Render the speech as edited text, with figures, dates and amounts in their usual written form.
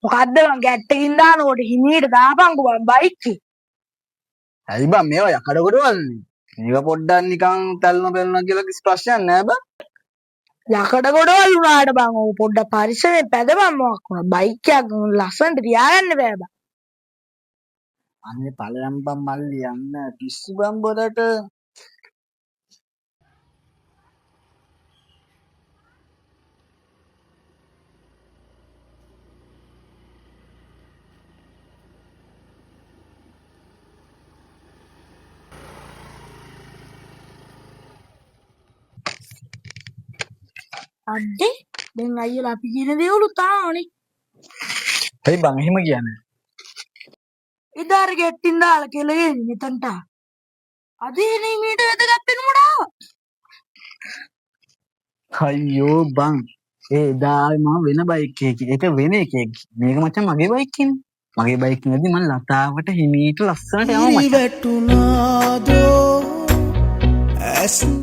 මොකද්ද මං ගැට්ටකින් දානකොට හිමීට දාපන්කෝ මං බයික් එක. ඇයි බං මේවා යකඩ කොටවල්නේ. මේක පොඩ්ඩක් නිකන් තල්න පෙල්න කියලා කිසි ප්‍රශ්නයක් නෑ බං. යකඩ ගොඩවල් වුණාට බං ඕක පොඩ්ඩක් පරිස්සමෙන් පැදපන් මොකක් වුණා. බයික් එකක් ලස්සනට තියාගන්න බෑ බං. අනේ ඵලයන් බං මල්ලි යන්න පිස්සු බං බොලට. අඩේ දැන් අයියලා අපි කියන දේවලුත් තාමනේ. ඇයි බං එහෙම කියන්නේ? එදා අර ගැට්ටින් දාලා කෙලගෙන මෙතනට. අද එනේ මීට වැදගත් වෙනකොට ආවා. අයියෝ බං ඒ එදා මම වෙන බයික් එකකින් ඒක වෙන එකෙක්. මේක මචං මගේ බයික් එකනේ. මගේ බයික් එකේදී මම ලතාවට හිමීට ලස්සනට යනවා මචං.